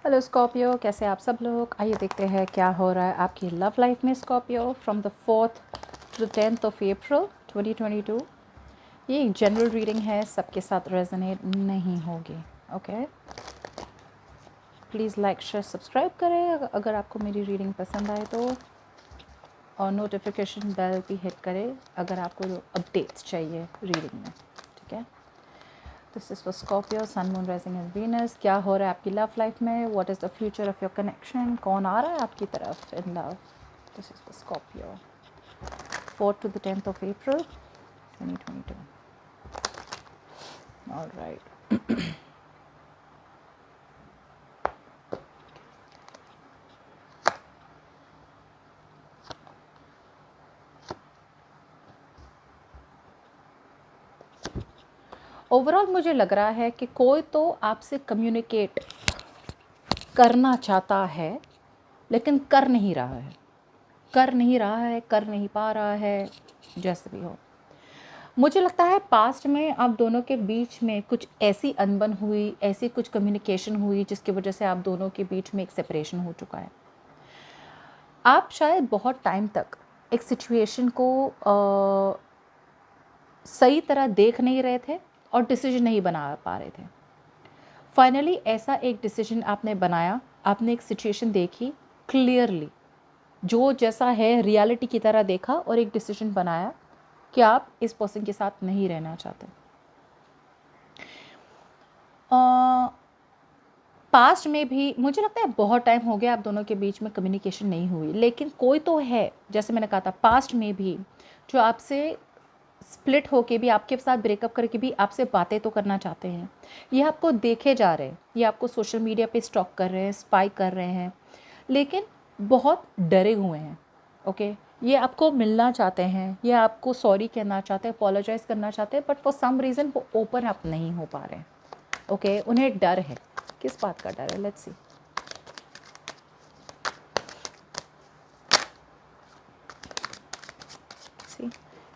Hello Scorpio, कैसे आप सब लोग। आइए देखते हैं क्या हो रहा है आपकी लव लाइफ में Scorpio from the 4th to the 10th of April 2022। ये एक जनरल रीडिंग है, सबके साथ रेजोनेट नहीं होगी। Okay, please like share subscribe करें अगर आपको मेरी रीडिंग पसंद आए तो, और नोटिफिकेशन बेल भी हिट करें अगर आपको अपडेट्स चाहिए रीडिंग में। ठीक है, this is for Scorpio, sun moon rising and Venus. क्या हो रहा है आपकी लव लाइफ में, what is the future of your connection, कौन आ रहा है आपकी तरफ in love. This is for Scorpio 4th to the 10th of April 2022। All right, overall मुझे लग रहा है कि कोई तो आपसे कम्युनिकेट करना चाहता है लेकिन कर नहीं रहा है, कर नहीं रहा है, कर नहीं पा रहा है, जैसे भी हो। मुझे लगता है पास्ट में आप दोनों के बीच में कुछ ऐसी अनबन हुई, ऐसी कुछ कम्युनिकेशन हुई जिसकी वजह से आप दोनों के बीच में एक सेपरेशन हो चुका है। आप शायद बहुत टाइम तक एक सिचुएशन को सही तरह देख नहीं रहे थे और डिसीजन नहीं बना पा रहे थे। फाइनली ऐसा एक डिसीजन आपने बनाया, आपने एक सिचुएशन देखी क्लियरली, जो जैसा है रियलिटी की तरह देखा और एक डिसीजन बनाया कि आप इस पर्सन के साथ नहीं रहना चाहते। पास्ट में भी मुझे लगता है बहुत टाइम हो गया आप दोनों के बीच में कम्युनिकेशन नहीं हुई, लेकिन कोई तो है, जैसे मैंने कहा था पास्ट में भी, जो आपसे स्प्लिट होके भी, आपके साथ ब्रेकअप करके भी आपसे बातें तो करना चाहते हैं। ये आपको देखे जा रहे हैं, ये आपको सोशल मीडिया पे स्टॉक कर रहे हैं, स्पाई कर रहे हैं, लेकिन बहुत डरे हुए हैं। ओके, ये आपको मिलना चाहते हैं, ये आपको सॉरी कहना चाहते हैं, अपोलोजाइज़ करना चाहते हैं, बट फॉर सम रीज़न वो ओपन अप नहीं हो पा रहे हैं। ओके, उन्हें डर है। किस बात का डर है, लेट्स सी।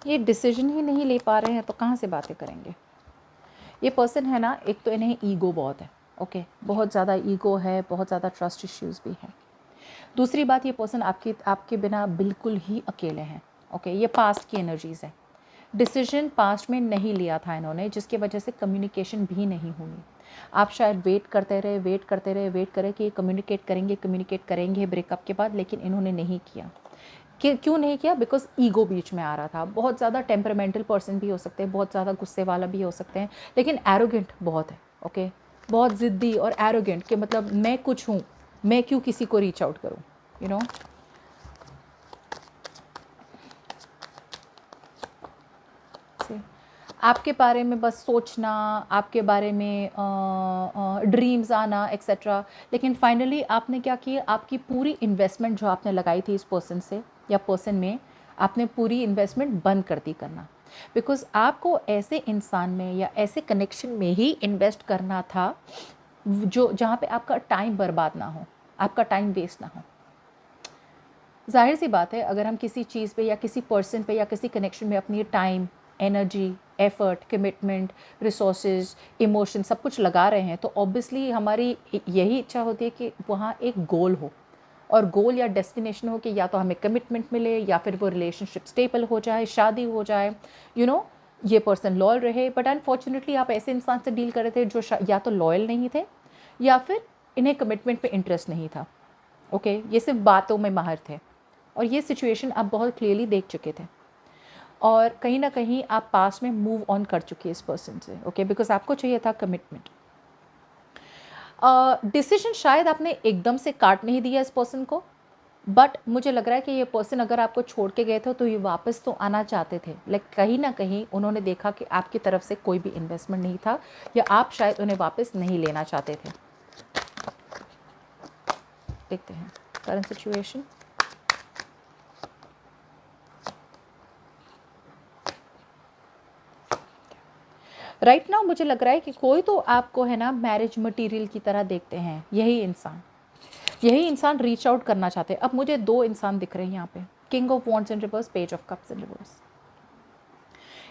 ये डिसीजन ही नहीं ले पा रहे हैं तो कहाँ से बातें करेंगे। ये पर्सन है ना, एक तो इन्हें ईगो बहुत है। ओके, बहुत ज़्यादा ईगो है, बहुत ज़्यादा ट्रस्ट इश्यूज़ भी हैं। दूसरी बात, ये पर्सन आपके बिना बिल्कुल ही अकेले हैं। ओके, ये पास्ट की एनर्जीज़ है। डिसीजन पास्ट में नहीं लिया था इन्होंने, जिसकी वजह से कम्युनिकेशन भी नहीं हुई। आप शायद वेट करते रहे, वेट करते रहे, वेट करें कि ये कम्युनिकेट करेंगे ब्रेकअप के बाद, लेकिन इन्होंने नहीं किया। क्यों नहीं किया? बिकॉज ईगो बीच में आ रहा था। बहुत ज़्यादा टेम्परामेंटल पर्सन भी हो सकते हैं, बहुत ज़्यादा गुस्से वाला भी हो सकते हैं, लेकिन एरोगेंट बहुत है। ओके, बहुत ज़िद्दी और एरोगेंट कि मतलब मैं कुछ हूँ, मैं क्यों किसी को रीच आउट करूँ, यू नो। आपके बारे में बस सोचना, आपके बारे में ड्रीम्स आना एक्सेट्रा, लेकिन फाइनली आपने क्या किया, आपकी पूरी इन्वेस्टमेंट जो आपने लगाई थी इस पर्सन से या पर्सन में, आपने पूरी इन्वेस्टमेंट बंद कर दी करना। बिकॉज आपको ऐसे इंसान में या ऐसे कनेक्शन में ही इन्वेस्ट करना था जो जहाँ पे आपका टाइम बर्बाद ना हो, आपका टाइम वेस्ट ना हो। जाहिर सी बात है, अगर हम किसी चीज़ पे या किसी पर्सन पे या किसी कनेक्शन में अपनी time, energy, effort, commitment, resources, emotion सब कुछ लगा रहे हैं, तो ऑब्वियसली हमारी यही इच्छा होती है कि वहाँ एक गोल हो, और गोल या डेस्टिनेशन हो कि या तो हमें कमिटमेंट मिले या फिर वो रिलेशनशिप स्टेबल हो जाए, शादी हो जाए, यू नो, ये पर्सन लॉयल रहे। बट अनफॉर्चुनेटली आप ऐसे इंसान से डील कर रहे थे जो या तो लॉयल नहीं थे या फिर इन्हें कमिटमेंट पे इंटरेस्ट नहीं था। ओके, ये सिर्फ बातों में माहिर थे, और ये सिचुएशन आप बहुत क्लियरली देख चुके थे, और कहीं ना कहीं आप पास में मूव ऑन कर चुके हैं इस पर्सन से। ओके, बिकॉज आपको चाहिए था कमिटमेंट। डिसीजन शायद आपने एकदम से काट नहीं दिया इस पर्सन को, बट मुझे लग रहा है कि ये पर्सन अगर आपको छोड़ के गए थे तो ये वापस तो आना चाहते थे, लाइक कहीं ना कहीं उन्होंने देखा कि आपकी तरफ से कोई भी इन्वेस्टमेंट नहीं था, या आप शायद उन्हें वापस नहीं लेना चाहते थे। देखते हैं करंट सिचुएशन। राइट नाउ मुझे लग रहा है कि कोई तो आपको है ना मैरिज मटेरियल की तरह देखते हैं। यही इंसान रीच आउट करना चाहते हैं। अब मुझे दो इंसान दिख रहे हैं यहाँ पे, king of wands in reverse, page of cups in reverse.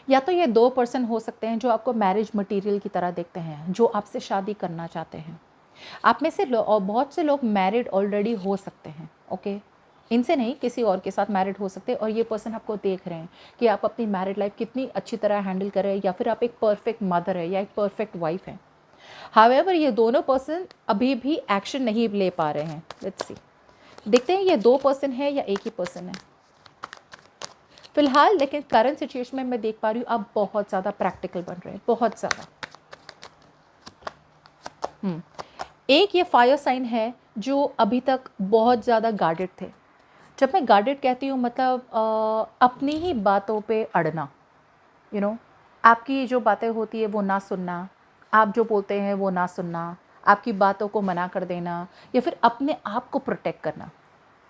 या तो ये दो पर्सन हो सकते हैं जो आपको मैरिज मटेरियल की तरह देखते हैं, जो आपसे शादी करना चाहते हैं, आप में से और बहुत से लोग मैरिड ऑलरेडी हो सकते हैं, ओके, इनसे नहीं, किसी और के साथ मैरिड हो सकते हैं, और ये पर्सन आपको देख रहे हैं कि आप अपनी मैरिड लाइफ कितनी अच्छी तरह हैंडल कर रहे हैं, या फिर आप एक परफेक्ट मदर है या एक परफेक्ट वाइफ है। हाउएवर ये दोनों पर्सन अभी भी एक्शन नहीं ले पा रहे हैं। लेट्स सी, देखते हैं ये 2 पर्सन है या एक ही पर्सन है फिलहाल। लेकिन करंट सिचुएशन में मैं देख पा रही हूँ आप बहुत ज़्यादा प्रैक्टिकल बन रहे हैं, बहुत ज़्यादा। एक ये फायर साइन है जो अभी तक बहुत ज़्यादा गार्डेड थे। जब मैं गार्डेड कहती हूँ मतलब अपनी ही बातों पे अड़ना, यू नो, आपकी जो बातें होती है वो ना सुनना, आप जो बोलते हैं वो ना सुनना, आपकी बातों को मना कर देना, या फिर अपने आप को प्रोटेक्ट करना।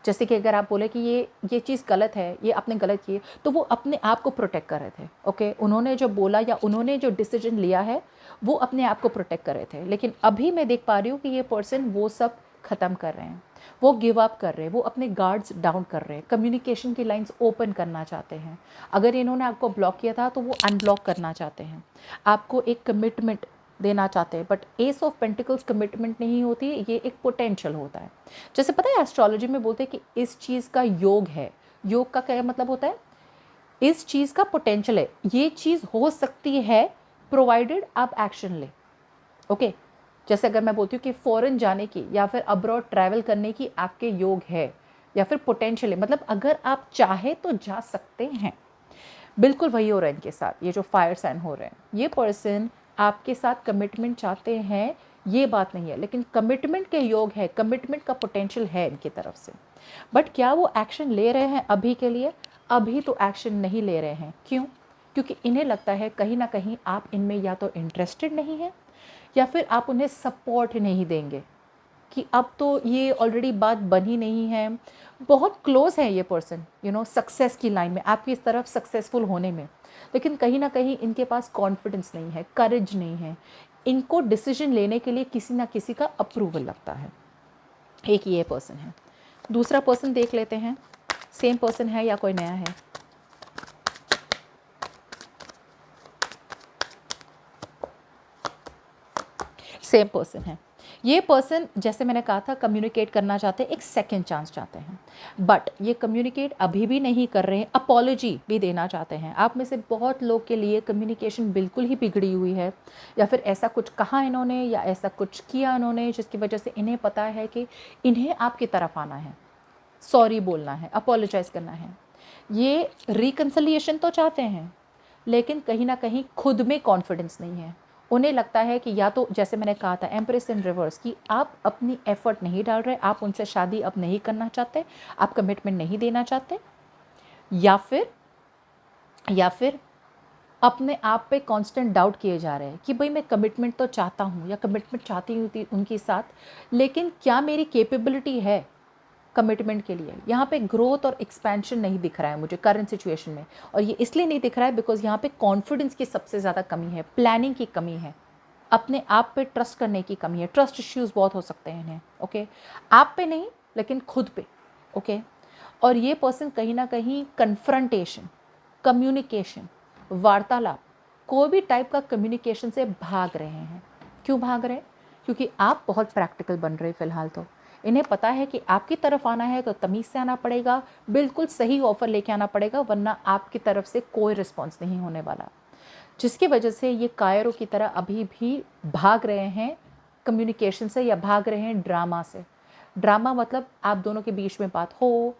जैसे कि अगर आप बोले कि ये चीज़ गलत है, ये आपने गलत की है, तो वो अपने आप को प्रोटेक्ट कर रहे थे, ओके। उन्होंने जो बोला या उन्होंने जो डिसीजन लिया है वो अपने आप को प्रोटेक्ट कर रहे थे। लेकिन अभी मैं देख पा रही हूँ कि ये पर्सन वो सब ख़त्म कर रहे हैं, वो गिव अप कर रहे हैं, वो अपने गार्ड्स डाउन कर रहे हैं, कम्युनिकेशन की लाइंस ओपन करना चाहते हैं। अगर इन्होंने आपको ब्लॉक किया था तो वो अनब्लॉक करना चाहते हैं, आपको एक कमिटमेंट देना चाहते हैं। But S of pentacles commitment नहीं होती, ये एक पोटेंशियल होता है। जैसे पता है एस्ट्रोलॉजी में बोलते हैं कि इस चीज़ का योग है। योग का क्या मतलब होता है? इस चीज़ का पोटेंशियल है, ये चीज़ हो सकती है प्रोवाइडेड आप एक्शन ले, ओके। जैसे अगर मैं बोलती हूँ कि फॉरेन जाने की या फिर अब्रॉड ट्रैवल करने की आपके योग है या फिर पोटेंशियल है, मतलब अगर आप चाहे तो जा सकते हैं। बिल्कुल वही हो रहा है इनके साथ, ये जो फायर साइन हो रहे हैं। ये पर्सन आपके साथ कमिटमेंट चाहते हैं, ये बात नहीं है, लेकिन कमिटमेंट के योग है, कमिटमेंट का पोटेंशियल है इनकी तरफ से। बट क्या वो एक्शन ले रहे हैं अभी के लिए? अभी तो एक्शन नहीं ले रहे हैं। क्यों? क्योंकि इन्हें लगता है कहीं ना कहीं आप इनमें या तो इंटरेस्टेड नहीं हैं या फिर आप उन्हें सपोर्ट नहीं देंगे, कि अब तो ये ऑलरेडी बात बनी नहीं है। बहुत क्लोज है ये पर्सन, यू नो, सक्सेस की लाइन में, आपकी इस तरफ सक्सेसफुल होने में। लेकिन कहीं ना कहीं इनके पास कॉन्फिडेंस नहीं है, करेज नहीं है, इनको डिसीजन लेने के लिए किसी ना किसी का अप्रूवल लगता है। एक ये पर्सन है। दूसरा पर्सन देख लेते हैं, सेम पर्सन है या कोई नया है। सेम पर्सन है। ये पर्सन, जैसे मैंने कहा था, कम्युनिकेट करना चाहते हैं, एक सेकंड चांस चाहते हैं, बट ये कम्युनिकेट अभी भी नहीं कर रहे हैं, अपॉलॉजी भी देना चाहते हैं। आप में से बहुत लोग के लिए कम्युनिकेशन बिल्कुल ही बिगड़ी हुई है, या फिर ऐसा कुछ कहा इन्होंने या ऐसा कुछ किया इन्होंने जिसकी वजह से इन्हें पता है कि इन्हें आपकी तरफ आना है, सॉरी बोलना है, अपोलोजाइज करना है। ये रिकन्सिलिएशन तो चाहते हैं, लेकिन कहीं ना कहीं खुद में कॉन्फिडेंस नहीं है। उन्हें लगता है कि या तो, जैसे मैंने कहा था एम्प्रेस इन रिवर्स, कि आप अपनी एफर्ट नहीं डाल रहे, आप उनसे शादी अब नहीं करना चाहते, आप कमिटमेंट नहीं देना चाहते, या फिर अपने आप पे कांस्टेंट डाउट किए जा रहे हैं कि भाई मैं कमिटमेंट तो चाहता हूँ या कमिटमेंट चाहती हूँ उनके साथ, लेकिन क्या मेरी कैपेबिलिटी है कमिटमेंट के लिए? यहाँ पे ग्रोथ और एक्सपेंशन नहीं दिख रहा है मुझे करंट सिचुएशन में, और ये इसलिए नहीं दिख रहा है बिकॉज यहाँ पे कॉन्फिडेंस की सबसे ज़्यादा कमी है, प्लानिंग की कमी है, अपने आप पे ट्रस्ट करने की कमी है। ट्रस्ट इश्यूज़ बहुत हो सकते हैं इन्हें, ओके। आप पे नहीं लेकिन खुद पे, ओके। और ये पर्सन कहीं ना कहीं कन्फ्रंटेशन, कम्युनिकेशन, वार्तालाप, कोई भी टाइप का कम्युनिकेशन से भाग रहे हैं। क्यों भाग रहे हैं? क्योंकि आप बहुत प्रैक्टिकल बन रहे हैं फ़िलहाल। तो इन्हें पता है कि आपकी तरफ आना है तो तमीज़ से आना पड़ेगा, बिल्कुल सही ऑफ़र लेके आना पड़ेगा, वरना आपकी तरफ से कोई रिस्पॉन्स नहीं होने वाला। जिसकी वजह से ये कायरों की तरह अभी भी भाग रहे हैं कम्युनिकेशन से, या भाग रहे हैं ड्रामा से। ड्रामा मतलब आप दोनों के बीच में बात हो,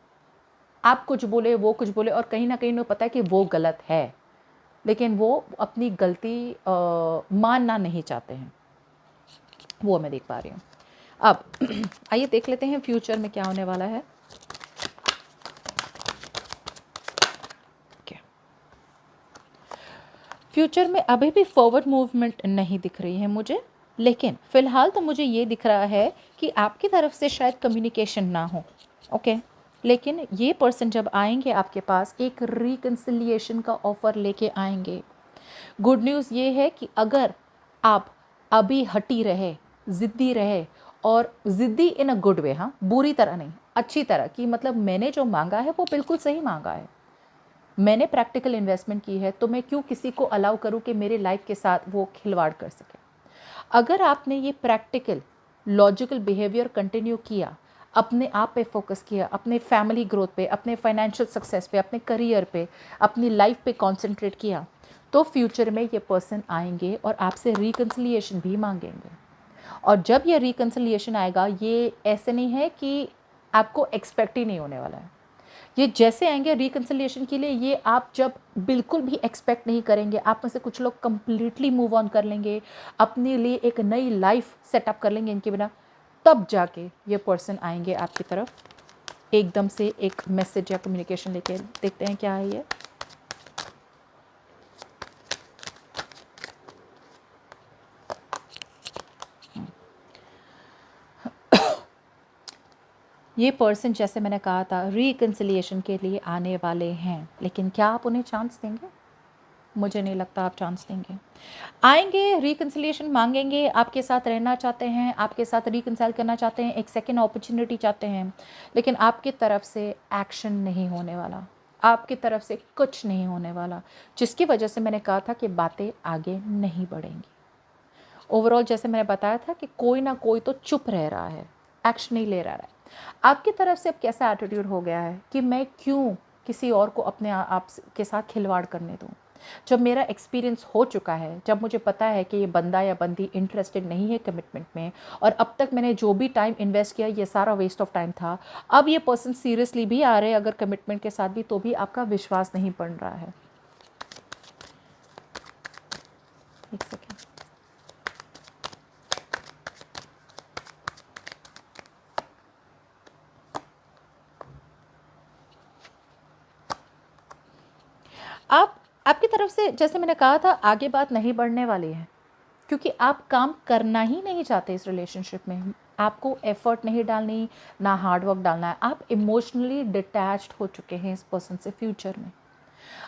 आप कुछ बोले, वो कुछ बोले, और कहीं ना कहीं उन्हें पता है कि वो गलत है, लेकिन वो अपनी गलती मानना नहीं चाहते हैं। वो मैं देख पा रही हूँ। अब आइए देख लेते हैं फ्यूचर में क्या होने वाला है। फ्यूचर में अभी भी फॉरवर्ड मूवमेंट नहीं दिख रही है मुझे, लेकिन फ़िलहाल तो मुझे ये दिख रहा है कि आपकी तरफ से शायद कम्युनिकेशन ना हो, ओके। लेकिन ये पर्सन जब आएंगे आपके पास, एक रिकन्सिलिएशन का ऑफ़र लेके आएंगे। गुड न्यूज़ ये है कि अगर आप अभी हटी रहे, ज़िद्दी रहे, और ज़िद्दी इन अ गुड वे, हाँ, बुरी तरह नहीं, अच्छी तरह की, मतलब मैंने जो मांगा है वो बिल्कुल सही मांगा है, मैंने प्रैक्टिकल इन्वेस्टमेंट की है, तो मैं क्यों किसी को अलाउ करूं कि मेरे लाइफ के साथ वो खिलवाड़ कर सके। अगर आपने ये प्रैक्टिकल लॉजिकल बिहेवियर कंटिन्यू किया, अपने आप पे फोकस किया, अपने फैमिली ग्रोथ पे, अपने फाइनेंशियल सक्सेस पे, अपने करियर पे, अपनी लाइफ पे कंसंट्रेट किया, तो फ्यूचर में ये पर्सन आएंगे और आपसे रिकन्सिलिएशन भी मांगेंगे। और जब ये रिकन्सिलिएशन आएगा, ये ऐसे नहीं है कि आपको एक्सपेक्ट ही नहीं होने वाला है। ये जैसे आएंगे रिकन्सिलिएशन के लिए, ये आप जब बिल्कुल भी एक्सपेक्ट नहीं करेंगे, आप में से कुछ लोग कंप्लीटली मूव ऑन कर लेंगे, अपने लिए एक नई लाइफ सेटअप कर लेंगे इनके बिना, तब जाके ये पर्सन आएंगे आपकी तरफ एकदम से एक मैसेज या कम्युनिकेशन लेके। देखते हैं क्या है ये। ये पर्सन, जैसे मैंने कहा था, रिकन्सिलिएशन के लिए आने वाले हैं, लेकिन क्या आप उन्हें चांस देंगे? मुझे नहीं लगता आप चांस देंगे। आएंगे, रिकन्सिलिएशन मांगेंगे, आपके साथ रहना चाहते हैं, आपके साथ रिकन्साइल करना चाहते हैं, एक सेकेंड अपॉर्चुनिटी चाहते हैं, लेकिन आपकी तरफ से एक्शन नहीं होने वाला, आपकी तरफ से कुछ नहीं होने वाला, जिसकी वजह से मैंने कहा था कि बातें आगे नहीं बढ़ेंगी। ओवरऑल जैसे मैंने बताया था कि कोई ना कोई तो चुप रह रहा है, एक्शन नहीं ले रहा है। आपकी तरफ से अब कैसा एटीट्यूड हो गया है कि मैं क्यों किसी और को अपने आप के साथ खिलवाड़ करने दूँ, जब मेरा एक्सपीरियंस हो चुका है, जब मुझे पता है कि ये बंदा या बंदी इंटरेस्टेड नहीं है कमिटमेंट में, और अब तक मैंने जो भी टाइम इन्वेस्ट किया ये सारा वेस्ट ऑफ टाइम था, अब ये पर्सन सीरियसली भी आ रहे हैं अगर कमिटमेंट के साथ भी, तो भी आपका विश्वास नहीं बन रहा है। एक सेकेंड। आपकी तरफ से, जैसे मैंने कहा था, आगे बात नहीं बढ़ने वाली है, क्योंकि आप काम करना ही नहीं चाहते इस रिलेशनशिप में, आपको एफर्ट नहीं डालनी, ना हार्ड वर्क डालना है, आप इमोशनली डिटैच्ड हो चुके हैं इस पर्सन से फ्यूचर में।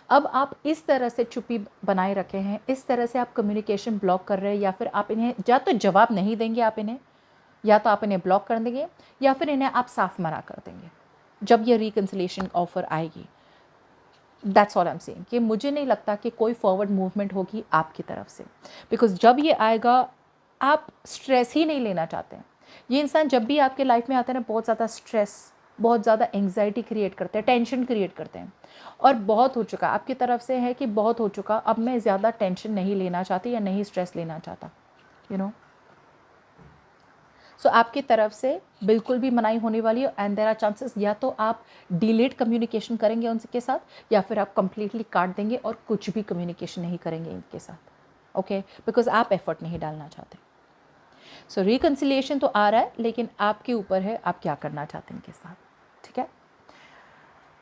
अब आप इस तरह से चुप्पी बनाए रखे हैं, इस तरह से आप कम्युनिकेशन ब्लॉक कर रहे हैं, या फिर आप इन्हें या तो जवाब नहीं देंगे, आप इन्हें, या तो आप इन्हें ब्लॉक कर देंगे, या फिर इन्हें आप साफ मना कर देंगे जब ये रिकन्सिलिएशन ऑफर आएगी। That's all I am saying कि मुझे नहीं लगता कि कोई फॉरवर्ड मूवमेंट होगी आपकी तरफ से, बिकॉज जब ये आएगा, आप स्ट्रेस ही नहीं लेना चाहते हैं। ये इंसान जब भी आपके लाइफ में आता है ना, बहुत ज़्यादा स्ट्रेस, बहुत ज़्यादा एंग्जाइटी क्रिएट करते हैं, टेंशन क्रिएट करते हैं, और बहुत हो चुका आपकी तरफ से है कि बहुत हो चुका, अब मैं ज़्यादा टेंशन नहीं लेना चाहती या नहीं स्ट्रेस लेना चाहता, यू नो। सो आपकी तरफ से बिल्कुल भी मनाही होने वाली है, एंड देयर आर चांसेस या तो आप डिलेड कम्युनिकेशन करेंगे उनके साथ, या फिर आप कंप्लीटली काट देंगे और कुछ भी कम्युनिकेशन नहीं करेंगे इनके साथ, ओके, बिकॉज आप एफर्ट नहीं डालना चाहते। सो रिकन्सिलिएशन तो आ रहा है, लेकिन आपके ऊपर है आप क्या करना चाहते हैं इनके साथ, ठीक है।